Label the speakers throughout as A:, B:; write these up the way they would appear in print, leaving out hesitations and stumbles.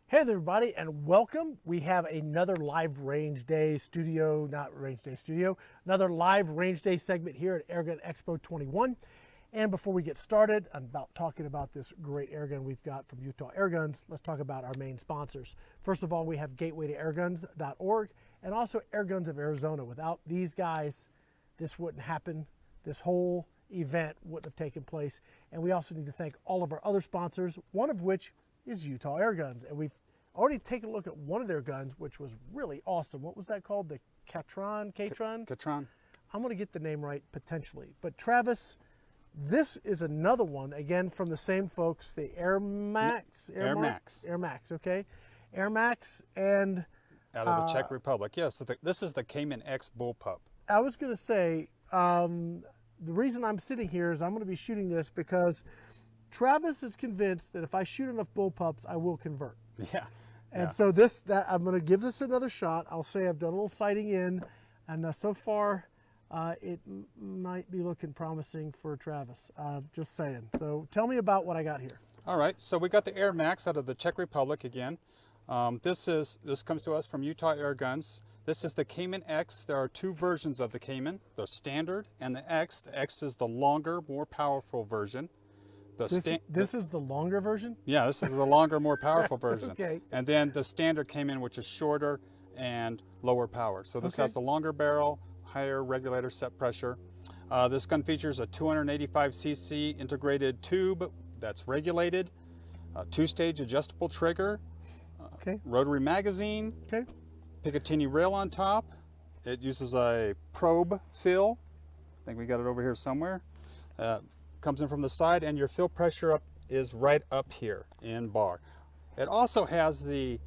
A: Hey there, everybody, and welcome. We have another live range day studio, another live range day segment here at Airgun Expo 21. And before we get started, I'm talking about this great airgun we've got from Utah Airguns. Let's talk about our main sponsors. First of all, we have gateway to AIRGUNS.org and also Airguns of Arizona. Without these guys, this wouldn't happen. This whole event wouldn't have taken place. And we also need to thank all of our other sponsors, one of which is Utah Airguns. And we've already taken a look at one of their guns, which was really awesome. What was that called? The Katran?
B: Katran.
A: I'm going to get the name right potentially. But Travis, this is another one, again, from the same folks, the AirMaks. AirMaks, okay. AirMaks and...
B: Out of the Czech Republic. Yes, so this is the Cayman X bullpup.
A: I was going to say, the reason I'm sitting here is I'm going to be shooting this because Travis is convinced that if I shoot enough bullpups, I will convert.
B: Yeah.
A: And so I'm going to give this another shot. I'll say I've done a little sighting in, and so far it might be looking promising for Travis. Just saying. So tell me about what I got here.
B: All right, so we got the AirMaks out of the Czech Republic again. This comes to us from Utah Airguns. This is the Cayman X. There are two versions of the Cayman, the standard and the X. The X is the longer, more powerful version.
A: This is the longer version?
B: Yeah, this is the longer, more powerful version.
A: Okay.
B: And then the standard came in, which is shorter and lower power. So this has the longer barrel, higher regulator set pressure. This gun features a 285cc integrated tube that's regulated, a two-stage adjustable trigger, rotary magazine, Picatinny rail on top. It uses a probe fill. I think we got it over here somewhere. Comes in from the side, and your fill pressure is right up here in bar. It also has the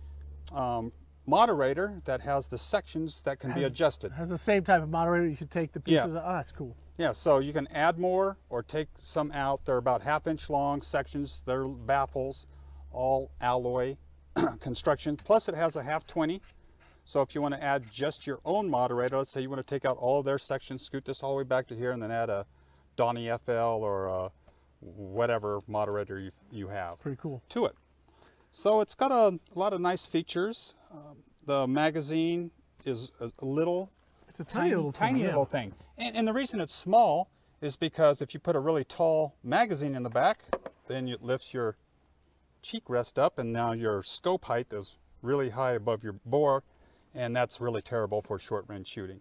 B: moderator that has the sections that can be adjusted.
A: Has the same type of moderator. You can take the pieces.
B: Yeah.
A: Oh, that's cool.
B: Yeah, so you can add more or take some out. They're about ½ inch long sections. They're baffles, all alloy construction. Plus it has a 1/2-20. So if you want to add just your own moderator, let's say you want to take out all of their sections, scoot this all the way back to here, and then add a Donnie FL or whatever moderator you have.
A: That's pretty cool.
B: To it. So it's got a lot of nice features. The magazine is a little...
A: It's a tiny little thing.
B: And the reason it's small is because if you put a really tall magazine in the back, then it lifts your cheek rest up, and now your scope height is really high above your bore, and that's really terrible for short range shooting.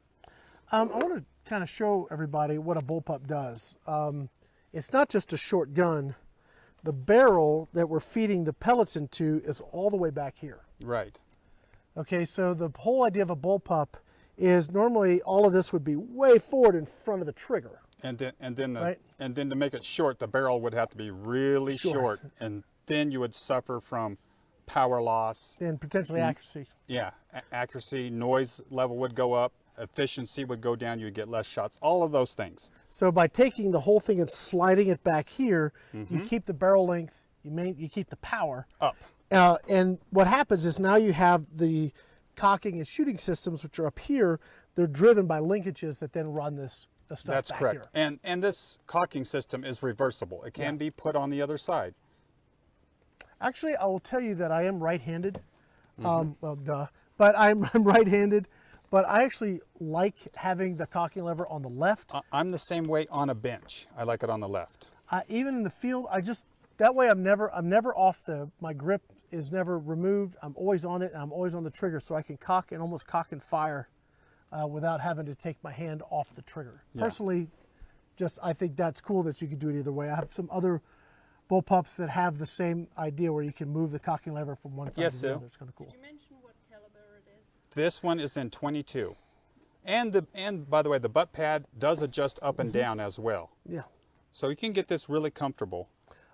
A: I want to kind of show everybody what a bullpup does. It's not just a short gun. The barrel that we're feeding the pellets into is all the way back here.
B: Right.
A: Okay, so the whole idea of a bullpup is normally all of this would be way forward in front of the trigger.
B: And then to make it short, the barrel would have to be really short, and then you would suffer from power loss
A: and potentially accuracy.
B: Yeah, accuracy, noise level would go up, efficiency would go down, you'd get less shots, all of those things.
A: So by taking the whole thing and sliding it back here, you keep the barrel length, you keep the power
B: up.
A: And what happens is now you have the cocking and shooting systems, which are up here. They're driven by linkages that then run the stuff
B: That's
A: back
B: correct.
A: here.
B: And this cocking system is reversible. It can be put on the other side.
A: Actually, I will tell you that I am right-handed. Well, duh. But I'm right-handed. But I actually like having the cocking lever on the left.
B: I'm the same way on a bench. I like it on the left.
A: Even in the field, that way I'm never off my grip is never removed. I'm always on it, and I'm always on the trigger, so I can cock and fire without having to take my hand off the trigger. Yeah. Personally, I think that's cool that you can do it either way. I have some other bullpups that have the same idea where you can move the cocking lever from one side to the other. It's kind of cool.
C: Did you mention what caliber it is?
B: This one is in 22. And by the way, the butt pad does adjust up and down as well.
A: Yeah.
B: So you can get this really comfortable.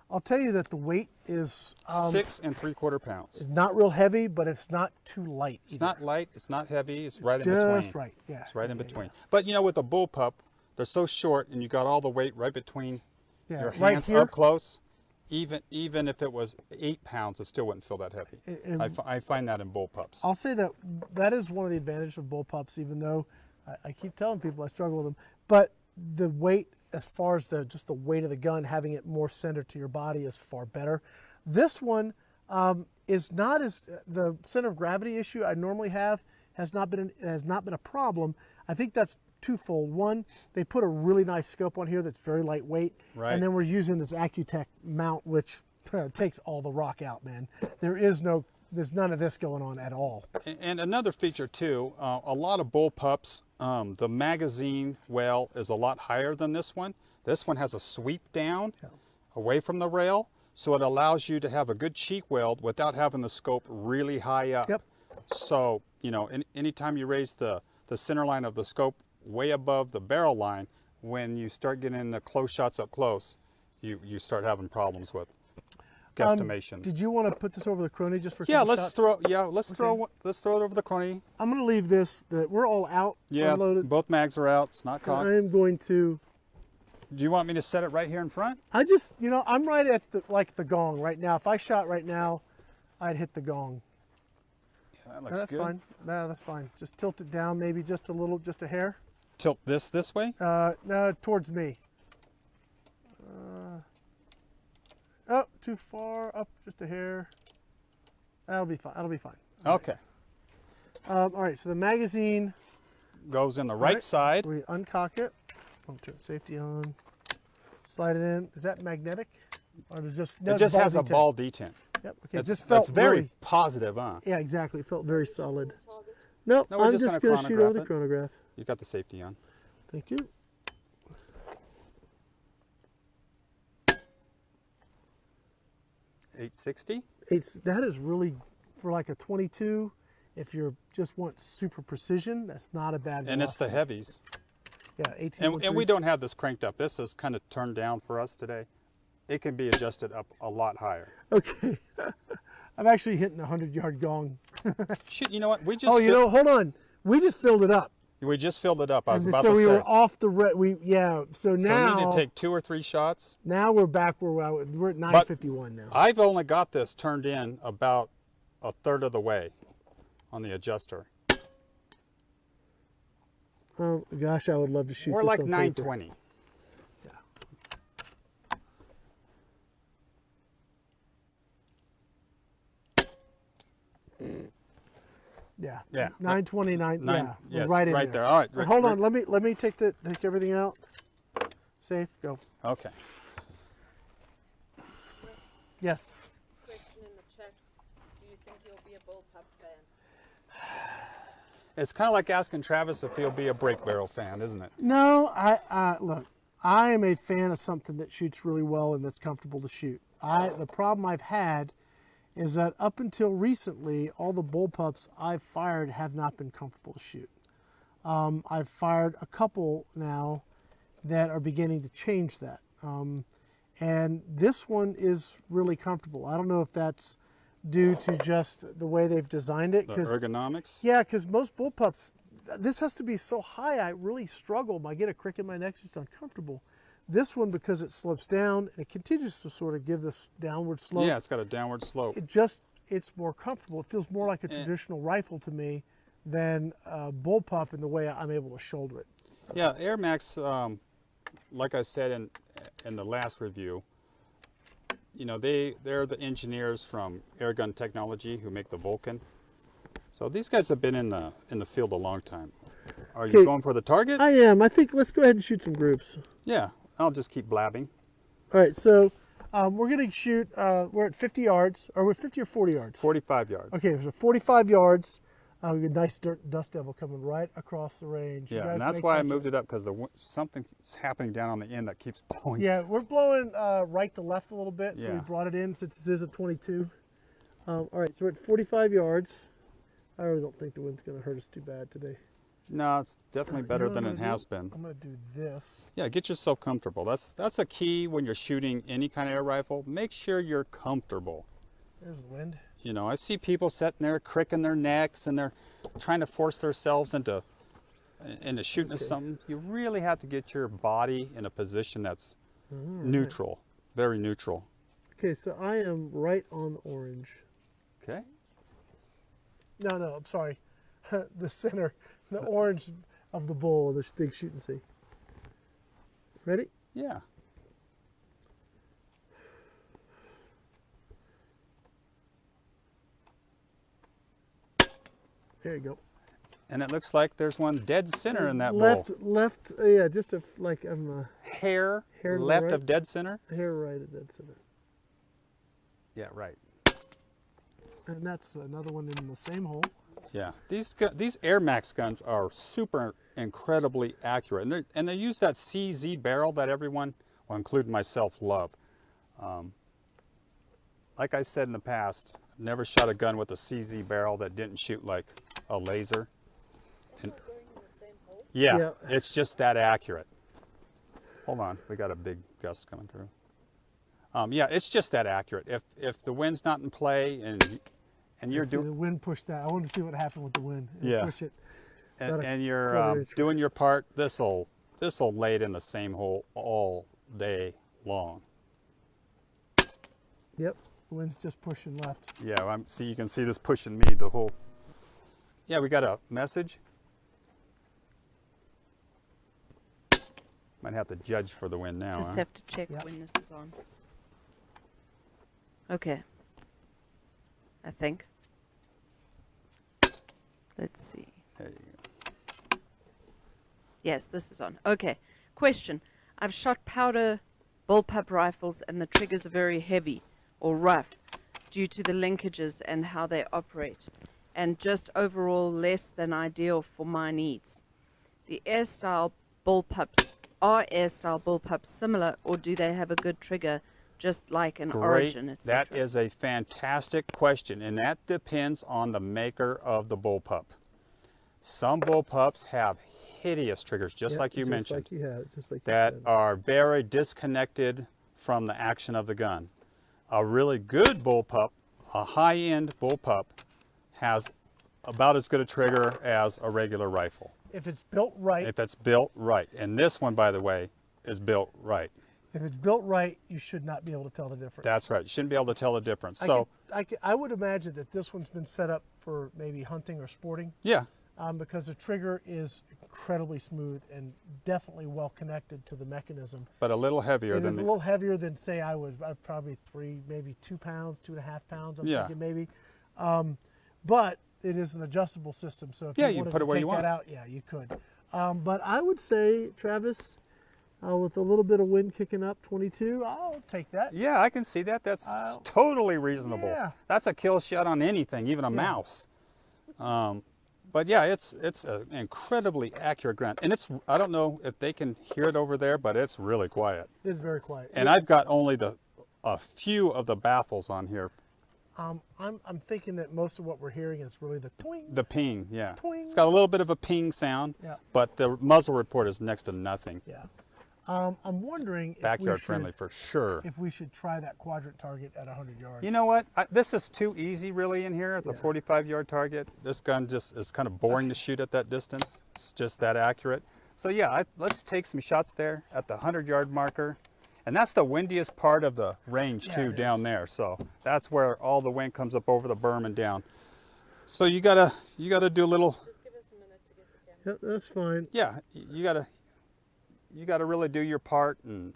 A: I'll tell you that the weight is
B: 6 3/4 pounds.
A: It's not real heavy, but it's not too light.
B: It's not light, it's not heavy, it's right in between.
A: Just right, yeah.
B: It's right in between. But you know, with a bullpup, they're so short, and you got all the weight right between your hands up close. Even if it was 8 pounds, it still wouldn't feel that heavy. I find that in bullpups.
A: I'll say that is one of the advantages of bullpups, even though I keep telling people I struggle with them. But the weight, as far as just the weight of the gun, having it more centered to your body is far better. This one, is not as, the center of gravity issue I normally have has not been a problem. I think that's twofold. One, they put a really nice scope on here that's very lightweight,
B: Right.
A: and then we're using this Accutech mount, which takes all the rock out, man. There's none of this going on at all.
B: And another feature too, a lot of bullpups, the magazine well is a lot higher than this one. This one has a sweep down away from the rail, so it allows you to have a good cheek weld without having the scope really high up.
A: Yep.
B: So, you know, anytime you raise the center line of the scope way above the barrel line, when you start getting the close shots up close, you start having problems with guesstimation.
A: Did you want to put this over the Chrony just for a
B: Yeah,
A: couple
B: let's
A: shots?
B: throw it over the Chrony.
A: I'm going to leave this, we're all out,
B: Yeah,
A: unloaded.
B: both mags are out. It's not caught.
A: I am going to,
B: Do you want me to set it right here in front?
A: I just, you know, I'm right at the gong right now. If I shot right now, I'd hit the gong.
B: Yeah, that looks
A: That's
B: good.
A: fine. No, that's fine. Just tilt it down maybe just a little, just a hair.
B: Tilt this way?
A: No, towards me. Oh, too far up, just a hair. That'll be fine. That'll be fine.
B: Okay.
A: All right, so the magazine.
B: Goes in the right side.
A: So we uncock it. Oh, turn safety on. Slide it in. Is that magnetic? Or does it just? No,
B: It
A: it's
B: just has a
A: detent.
B: ball detent.
A: Yep. Okay. It
B: That's,
A: just felt
B: that's very
A: really,
B: positive, huh?
A: Yeah, exactly. It felt very solid. Nope.
B: No, we're
A: I'm
B: just
A: just
B: gonna
A: going to shoot over the
B: chronograph
A: chronograph.
B: You got the safety on.
A: Thank you.
B: .860.
A: That is really, for like a 22, if you just want super precision, that's not a bad
B: And it's the
A: velocity.
B: heavies.
A: Yeah, 18.
B: And we don't have this cranked up. This is kind of turned down for us today. It can be adjusted up a lot higher.
A: Okay. I'm actually hitting the 100-yard gong.
B: Shoot, you know what? We just
A: Oh, you know, hold on. We just filled it up.
B: we just filled it up. I was
A: And
B: about
A: so
B: to
A: we
B: say.
A: were off the so
B: So
A: now
B: we need to take 2 or 3 shots.
A: now we're back where we're at 951 now.
B: I've only got this turned in about a third of the way on the adjuster.
A: Oh gosh, I would love to shoot.
B: We're
A: this
B: like
A: on paper.
B: 920.
A: Yeah.
B: Yeah.
A: 929. Yeah.
B: Nine-
A: we're
B: yes,
A: right in
B: right
A: there.
B: there. All right,
A: But hold on. Let me take everything out. Safe. Go.
B: Okay.
A: Yes.
C: Question in the chat. Do you think you'll be a bullpup fan?
B: It's kind of like asking Travis if he'll be a brake barrel fan, isn't it?
A: No, look. I am a fan of something that shoots really well and that's comfortable to shoot. The problem I've had is that up until recently, all the bullpups I've fired have not been comfortable to shoot. I've fired a couple now that are beginning to change that. And this one is really comfortable. I don't know if that's due to just the way they've designed it.
B: The ergonomics.
A: Yeah, because most bullpups, this has to be so high, I really struggle. I get a crick in my neck, it's just uncomfortable. This one, because it slopes down, and it continues to sort of give this downward slope.
B: Yeah, it's got a downward slope.
A: It's more comfortable. It feels more like a traditional rifle to me than a bullpup in the way I'm able to shoulder it.
B: Yeah, AirMaks, like I said in the last review, you know, they're the engineers from Airgun Technology who make the Vulcan. So these guys have been in the field a long time. Are you going for the target?
A: I am. I think let's go ahead and shoot some groups.
B: Yeah, I'll just keep blabbing.
A: All right, so we're going to shoot, we're at 50 yards, or we're 50 or 40 yards?
B: 45 yards.
A: Okay, so 45 yards. We got a nice dust devil coming right across the range. You
B: Yeah,
A: guys
B: and that's
A: make
B: why I
A: that
B: moved it up, because something's happening down on the end that keeps blowing.
A: Yeah, we're blowing right to left a little bit, so we
B: Yeah.
A: brought it in since this is a 22. All right, so we're at 45 yards. I really don't think the wind's going to hurt us too bad today.
B: No, it's definitely better than it has been.
A: I'm going to do this.
B: Yeah, get yourself comfortable. That's a key when you're shooting any kind of air rifle. Make sure you're comfortable.
A: There's the wind.
B: You know, I see people sitting there cricking their necks and they're trying to force themselves into shooting at something. You really have to get your body in a position that's neutral, very neutral.
A: Okay, so I am right on the orange.
B: Okay.
A: No, I'm sorry. The center, the orange of the bull, this big shoot and see. Ready?
B: Yeah.
A: There you go.
B: And it looks like there's one dead center in that
A: left,
B: bowl.
A: Left, yeah, just like I'm
B: Hair
A: to the
B: left
A: right.
B: of dead center?
A: hair right at dead center.
B: Yeah, right.
A: And that's another one in the same hole.
B: Yeah, these AirMaks guns are super incredibly accurate, and they use that CZ barrel that everyone, well, including myself, love. Like I said in the past, I've never shot a gun with a CZ barrel that didn't shoot like a laser. And,
C: Not going in the same hole.
B: yeah, it's just that accurate. Hold on, we got a big gust coming through. Yeah, it's just that accurate. If the wind's not in play and you're
A: See,
B: doing,
A: the wind pushed that. I wanted to see what happened with the wind.
B: Yeah.
A: Push it.
B: and you're doing your part, this'll lay it in the same hole all day long.
A: Yep. The wind's just pushing left.
B: Yeah, see, you can see this pushing me the whole. Yeah, we got a message. Might have to judge for the wind now.
C: Just
B: huh?
C: have to check
A: Yep.
C: when this is on. Okay. I think. Let's see.
B: There you go.
C: Yes, this is on. Okay. Question. I've shot powder bullpup rifles and the triggers are very heavy or rough due to the linkages and how they operate, and just overall less than ideal for my needs. The air-style bullpups, are air-style bullpups similar, or do they have a good trigger just like an Origin, etc.?
B: That is a fantastic question, and that depends on the maker of the bullpup. Some bullpups have hideous triggers, just
A: Yep,
B: like you mentioned,
A: Just like you had. Just like
B: that
A: you said.
B: are very disconnected from the action of the gun. A really good bullpup, a high-end bullpup, has about as good a trigger as a regular rifle.
A: If it's built right,
B: If it's built right. And this one, by the way, is built right.
A: if it's built right, you should not be able to tell the difference.
B: That's right. You shouldn't be able to tell the difference.
A: I would imagine that this one's been set up for maybe hunting or sporting,
B: yeah,
A: because the trigger is incredibly smooth and definitely well connected to the mechanism.
B: but a little heavier
A: It
B: than
A: is a little heavier than, say, I was. Probably maybe 2 pounds, 2.5 pounds. I'm
B: Yeah.
A: thinking maybe, but it is an adjustable system. So if
B: Yeah,
A: you
B: you
A: wanted
B: put
A: to
B: it where
A: take
B: you
A: that
B: want.
A: out, yeah, you could. But I would say, Travis, with a little bit of wind kicking up, 22, I'll take that.
B: Yeah, I can see that. That's totally reasonable.
A: yeah.
B: That's a kill shot on anything, even a mouse. But yeah, it's an incredibly accurate gun. And I don't know if they can hear it over there, but it's really quiet.
A: It's very quiet.
B: And I've got only a few of the baffles on here.
A: I'm thinking that most of what we're hearing is really the twing.
B: The ping, yeah.
A: Twing.
B: It's got a little bit of a ping sound,
A: Yeah.
B: but the muzzle report is next to nothing.
A: Yeah. I'm wondering
B: Backyard friendly for sure.
A: if we should try that quadrant target at 100 yards.
B: You know what? This is too easy really in here at the 45-yard target. This gun just is kind of boring to shoot at that distance. It's just that accurate. So yeah, let's take some shots there at the 100-yard marker. And that's the windiest part of the range too,
A: it
B: down
A: is.
B: there. So that's where all the wind comes up over the berm and down. So you gotta do a little.
C: Just give us a minute to get the camera.
A: Yeah, that's fine.
B: Yeah, you gotta really do your part and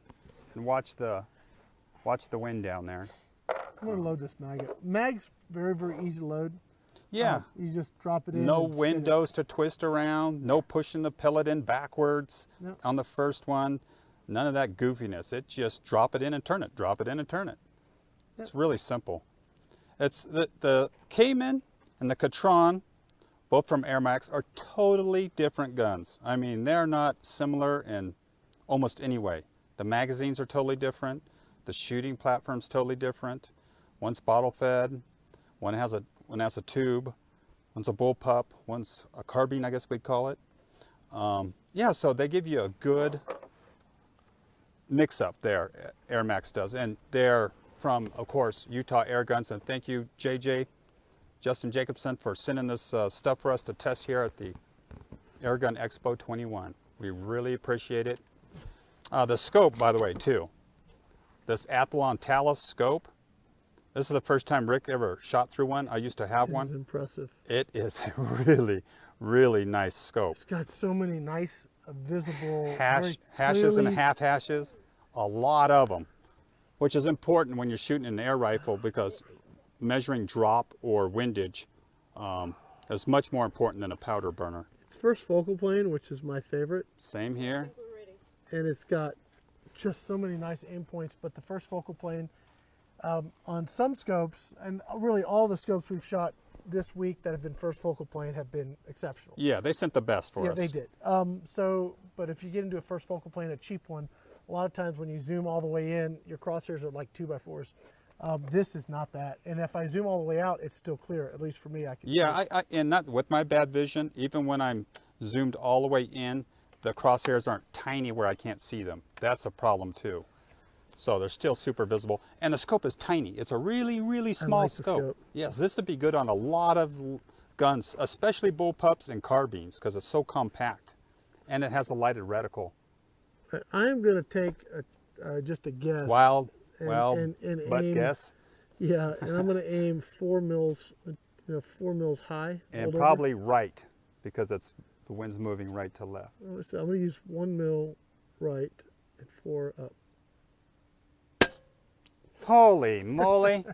B: watch the wind down there.
A: I'm gonna load this mag up. Mag's very, very easy to load.
B: Yeah.
A: You just drop it in.
B: No
A: and spin it.
B: windows to twist around, no pushing the pellet in backwards
A: Nope.
B: on the first one. None of that goofiness. It just drop it in and turn it, drop it in and turn it. It's really simple. It's the Cayman and the Katran, both from AirMaks, are totally different guns. I mean, they're not similar in almost any way. The magazines are totally different. The shooting platform's totally different. One's bottle fed, one has a tube, one's a bullpup, one's a carbine, I guess we'd call it. Yeah, so they give you a good mix up there, AirMaks does. And they're from, of course, Utah Airguns. And thank you, Justin Jacobson, for sending this stuff for us to test here at the Airgun Expo 21. We really appreciate it. The scope, by the way, too. This Athlon Talus scope. This is the first time Rick ever shot through one. I used to have
A: It's
B: one.
A: impressive.
B: It is a really, really nice scope.
A: It's got so many nice, visible
B: Hashes
A: very
B: and
A: clearly-
B: half hashes, a lot of them, which is important when you're shooting an air rifle because measuring drop or windage It's much more important than a powder burner.
A: It's first focal plane, which is my favorite.
B: Same here.
A: And it's got just so many nice aim points, but the first focal plane on some scopes, and really all the scopes we've shot this week that have been first focal plane have been exceptional.
B: Yeah, they sent the best for us.
A: Yeah, they did. But if you get into a first focal plane, a cheap one, a lot of times when you zoom all the way in, your crosshairs are like 2x4s. This is not that. And if I zoom all the way out, it's still clear, at least for me. I can see.
B: And not with my bad vision, even when I'm zoomed all the way in, the crosshairs aren't tiny where I can't see them. That's a problem too. So they're still super visible. And the scope is tiny. It's a really, really small scope. Yes, this would be good on a lot of guns, especially bullpups and carbines, because it's so compact. And it has a lighted reticle.
A: I'm going to take just a guess.
B: But
A: aim,
B: guess.
A: Yeah, and I'm going to aim 4 mils, 4 mils high.
B: And probably right, because the wind's moving right to left.
A: So I'm going to use 1 mil right and 4 up.
B: Holy moly.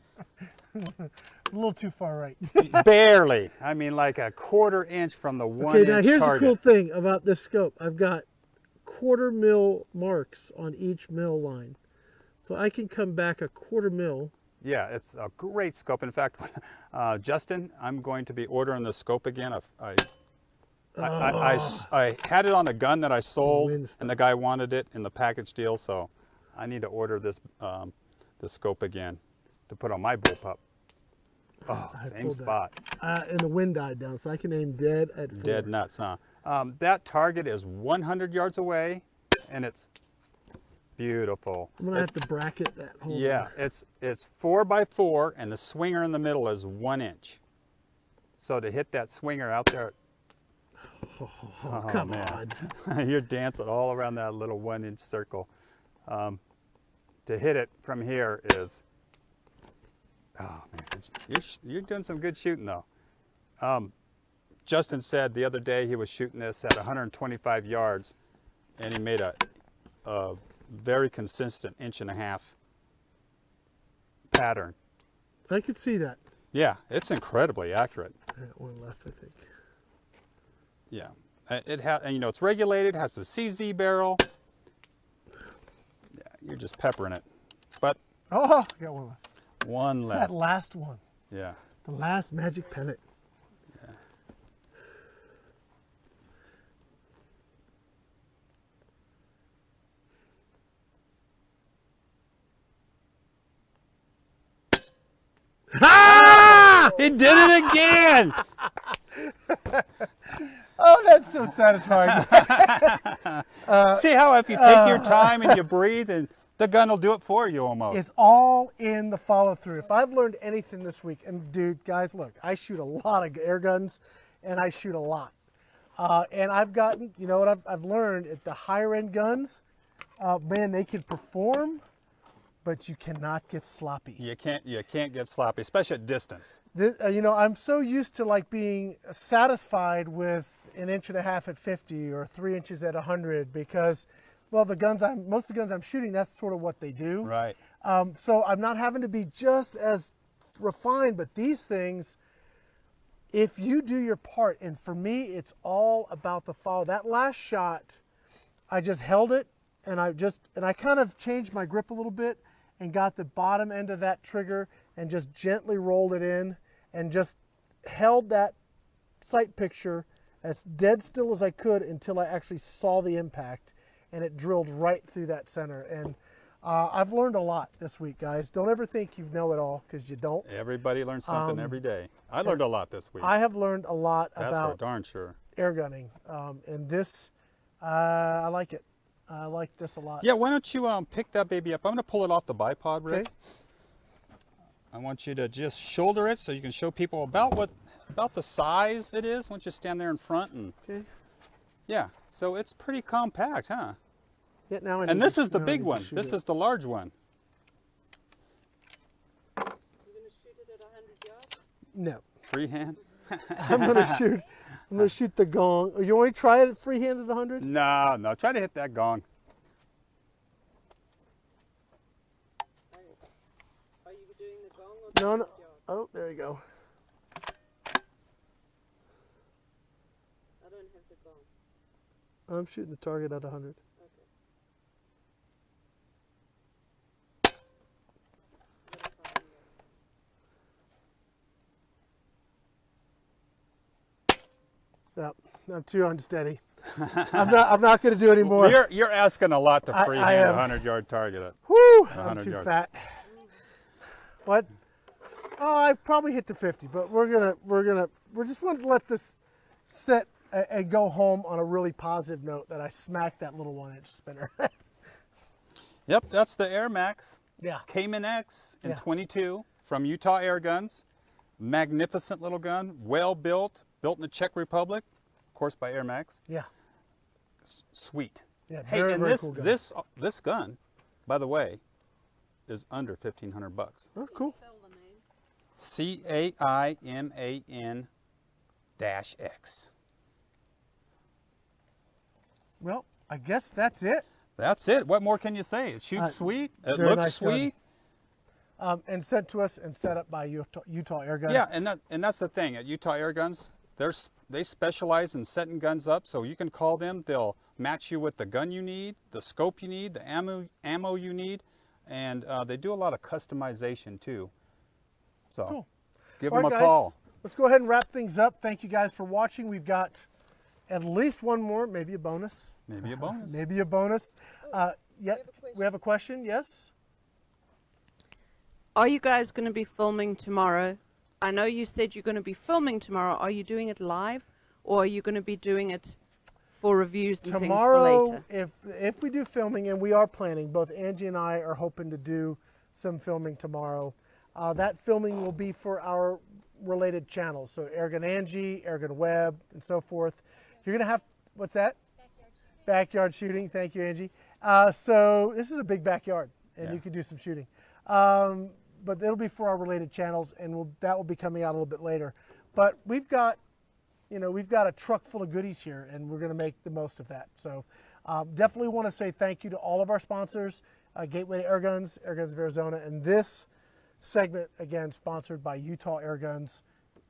A: A little too far right.
B: Barely. I mean, like a 1/4 inch from the 1 inch
A: Okay, now here's
B: target.
A: the cool thing about this scope. I've got 1/4 mil marks on each mil line. So I can come back a 1/4 mil.
B: Yeah, it's a great scope. In fact, Justin, I'm going to be ordering the scope again. I had it on a gun that I sold, and the guy wanted it in the package deal, so I need to order this scope again to put on my bullpup. Oh, same spot.
A: And the wind died down, so I can aim dead at 4.
B: Dead nuts, huh? That target is 100 yards away, and it's beautiful.
A: I'm gonna have to bracket that whole.
B: Yeah, it's 4x4, and the swinger in the middle is 1 inch. So to hit that swinger out there,
A: oh come on,
B: you're dancing all around that little 1 inch circle. To hit it from here is, oh man, you're doing some good shooting though. Justin said the other day he was shooting this at 125 yards, and he made a very consistent 1.5 inch pattern.
A: I could see that.
B: Yeah, it's incredibly accurate.
A: One left, I think.
B: Yeah, it has, and it's regulated. Has the CZ barrel. Yeah, you're just peppering it. But
A: I got one left.
B: One
A: It's
B: left.
A: that last one.
B: Yeah.
A: The last magic pellet.
B: Yeah.
A: Ah!
B: He did it again!
A: Oh, that's so satisfying.
B: See how if you take your time and you breathe, and the gun will do it for you almost.
A: It's all in the follow through. If I've learned anything this week, and dude, guys, look, I shoot a lot of air guns, and I shoot a lot. And I've gotten, you know what I've learned at the higher end guns, man, they can perform, but you cannot get sloppy.
B: You can't get sloppy, especially at distance.
A: I'm so used to like being satisfied with 1.5 inches at 50 or 3 inches at 100 because, well, most of the guns I'm shooting, that's sort of what they do.
B: Right.
A: So I'm not having to be just as refined, but these things, if you do your part, and for me, it's all about the follow. That last shot, I just held it, and I kind of changed my grip a little bit and got the bottom end of that trigger and just gently rolled it in and just held that sight picture as dead still as I could until I actually saw the impact, and it drilled right through that center. And I've learned a lot this week, guys. Don't ever think you know it all, because you don't.
B: Everybody learns something every day. I learned a lot this week.
A: I have learned a lot
B: That's
A: about
B: for darn sure.
A: air gunning, and this, I like it. I like this a lot.
B: Yeah, why don't you pick that baby up? I'm going to pull it off the bipod, Rick.
A: Okay.
B: I want you to just shoulder it so you can show people about the size it is once you stand there in front. And
A: Okay.
B: yeah, so it's pretty compact, huh?
A: Yeah, now I
B: And
A: need
B: this
A: to-
B: is the
A: now I
B: big
A: need to
B: one.
A: shoot
B: This
A: it.
B: is the large one.
C: You're going to shoot it at 100 yards?
A: No.
B: Freehand?
A: I'm gonna shoot the gong. You want to try it freehand at 100?
B: No, try to hit that gong.
C: Are you doing the gong or
A: No, no.
C: 100 yards?
A: Oh, there you go.
C: have they gone?
A: I'm shooting the target at 100. No, I'm too unsteady. I'm not going to do any more.
B: You're asking a lot to freehand a 100-yard target at.
A: Whew, I'm
B: 100
A: too
B: yards.
A: fat. What? Oh, I probably hit the 50, but we're just going to let this sit and go home on a really positive note that I smacked that little 1-inch spinner.
B: Yep, that's the AirMaks
A: Yeah.
B: Cayman X in
A: Yeah.
B: 22 from Utah Airguns. Magnificent little gun, well built, built in the Czech Republic, of course by AirMaks.
A: Yeah.
B: Sweet.
A: Yeah.
B: Hey,
A: Very,
B: and
A: very cool gun.
B: this gun, by the way, is under $1,500.
A: Oh, cool.
C: Spell the name.
B: CAIMAN-X.
A: Well, I guess that's it.
B: That's it. What more can you say? It shoots sweet. It
A: very
B: looks
A: nice gun.
B: sweet.
A: And sent to us and set up by Utah Airguns.
B: Yeah, and that's the thing at Utah Airguns. They specialize in setting guns up, so you can call them. They'll match you with the gun you need, the scope you need, the ammo you need, and they do a lot of customization too. So
A: Cool.
B: give
A: All
B: them
A: right,
B: a
A: guys,
B: call.
A: let's go ahead and wrap things up. Thank you guys for watching. We've got at least one more, maybe a bonus.
B: Maybe a bonus.
A: Maybe a bonus. We have a question. Yes.
C: Are you guys going to be filming tomorrow? I know you said you're going to be filming tomorrow. Are you doing it live, or are you going to be doing it for reviews and
A: Tomorrow,
C: things for later?
A: if we do filming, and we are planning, both Angie and I are hoping to do some filming tomorrow. That filming will be for our related channels, so Airgun Angie, AirgunWeb, and so forth. You're gonna have, what's that? Backyard shooting. Thank you, Angie. So this is a big backyard, and
B: Yeah.
A: you can do some shooting. But it'll be for our related channels, and that will be coming out a little bit later. But we've got a truck full of goodies here, and we're going to make the most of that. So definitely want to say thank you to all of our sponsors, Gateway to Airguns, Airguns of Arizona, and this segment, again, sponsored by Utah Airguns.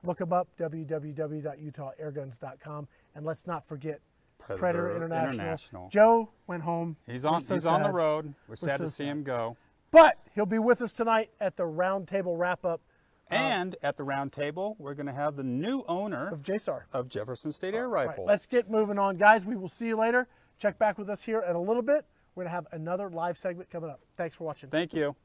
A: Look them up, www.utahairguns.com. And let's not forget Predator International. Joe went home.
B: He's on the road. We're sad to see him go.
A: But he'll be with us tonight at the roundtable wrap-up.
B: And at the round table, we're going to have the new owner
A: Of JSAR.
B: of Jefferson State Air
A: Right,
B: Rifle.
A: let's get moving on, guys. We will see you later. Check back with us here in a little bit. We're going to have another live segment coming up. Thanks for watching.
B: Thank you.